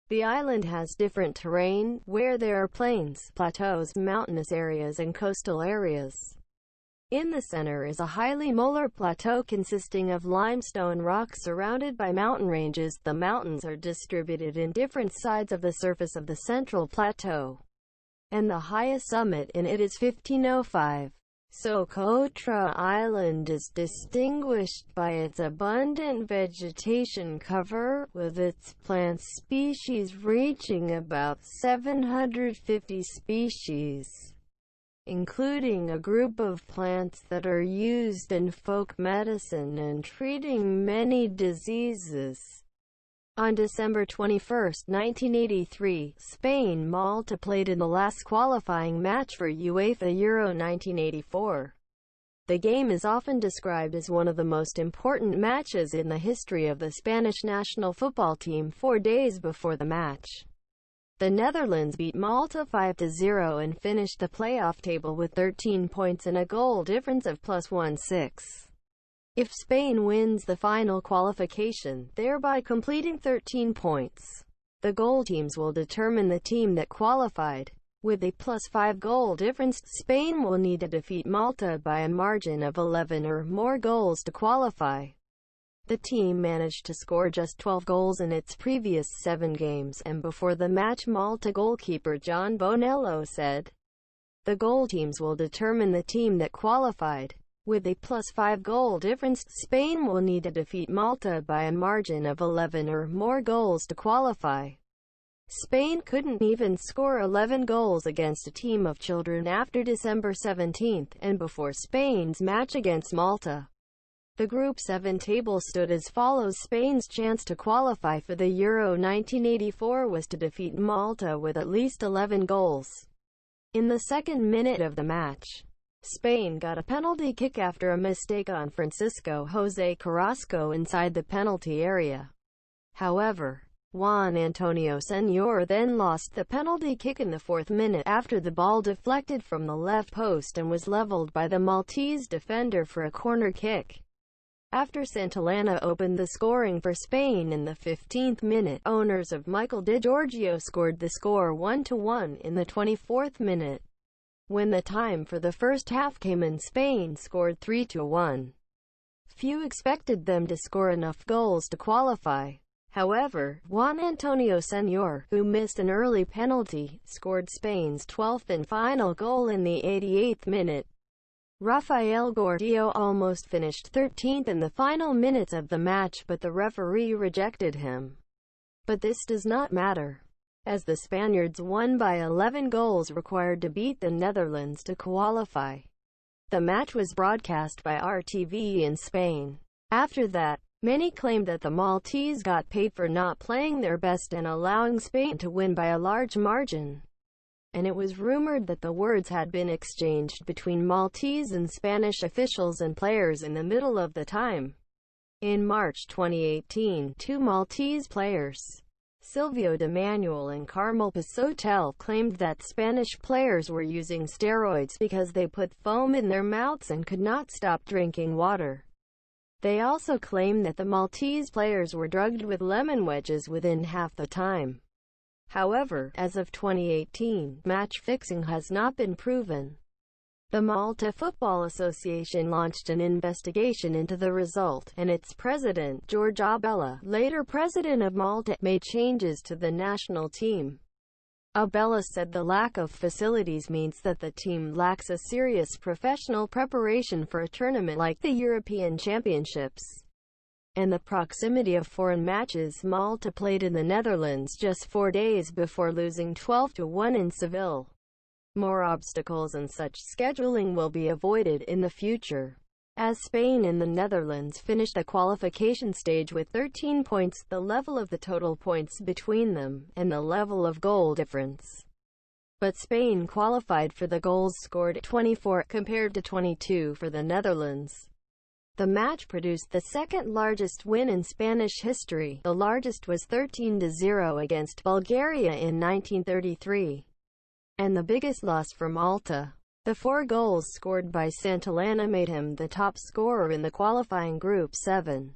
The island has different terrain, where there are plains, plateaus, mountainous areas and coastal areas. In the center is a highly molar plateau consisting of limestone rocks surrounded by mountain ranges. The mountains are distributed in different sides of the surface of the central plateau, and the highest summit in it is 1505. Socotra Island is distinguished by its abundant vegetation cover, with its plant species reaching about 750 species, including a group of plants that are used in folk medicine and treating many diseases. On December 21, 1983, Spain-Malta played in the last qualifying match for UEFA Euro 1984. The game is often described as one of the most important matches in the history of the Spanish national football team. 4 days before the match, the Netherlands beat Malta 5-0 and finished the playoff table with 13 points and a goal difference of +16. If Spain wins the final qualification, thereby completing 13 points, the goal teams will determine the team that qualified. With a +5 goal difference, Spain will need to defeat Malta by a margin of 11 or more goals to qualify. The team managed to score just 12 goals in its previous 7 games, and before the match, Malta goalkeeper John Bonello said, "The goal teams will determine the team that qualified. With a +5 goal difference, Spain will need to defeat Malta by a margin of 11 or more goals to qualify." Spain couldn't even score 11 goals against a team of children after December 17, and before Spain's match against Malta. The Group 7 table stood as follows. Spain's chance to qualify for the Euro 1984 was to defeat Malta with at least 11 goals. In the second minute of the match, Spain got a penalty kick after a mistake on Francisco José Carrasco inside the penalty area. However, Juan Antonio Señor then lost the penalty kick in the 4th minute after the ball deflected from the left post and was leveled by the Maltese defender for a corner kick. After Santillana opened the scoring for Spain in the 15th minute, owners of Michael Di Giorgio scored the score 1-1 in the 24th minute. When the time for the first half came in, Spain scored 3-1. Few expected them to score enough goals to qualify. However, Juan Antonio Señor, who missed an early penalty, scored Spain's 12th and final goal in the 88th minute. Rafael Gordillo almost finished 13th in the final minutes of the match, but the referee rejected him. But this does not matter, as the Spaniards won by 11 goals required to beat the Netherlands to qualify. The match was broadcast by RTV in Spain. After that, many claimed that the Maltese got paid for not playing their best and allowing Spain to win by a large margin. And it was rumored that the words had been exchanged between Maltese and Spanish officials and players in the middle of the time. In March 2018, 2 Maltese players, Silvio de Manuel and Carmel Pisotel, claimed that Spanish players were using steroids because they put foam in their mouths and could not stop drinking water. They also claimed that the Maltese players were drugged with lemon wedges within half the time. However, as of 2018, match fixing has not been proven. The Malta Football Association launched an investigation into the result, and its president, George Abella, later president of Malta, made changes to the national team. Abella said the lack of facilities means that the team lacks a serious professional preparation for a tournament like the European Championships, and the proximity of foreign matches. Malta played in the Netherlands just 4 days before losing 12-1 in Seville. More obstacles and such scheduling will be avoided in the future, as Spain and the Netherlands finished the qualification stage with 13 points, the level of the total points between them, and the level of goal difference. But Spain qualified for the goals scored, 24, compared to 22 for the Netherlands. The match produced the second largest win in Spanish history. The largest was 13-0 against Bulgaria in 1933. And the biggest loss for Malta. The 4 goals scored by Santillana made him the top scorer in the qualifying Group 7.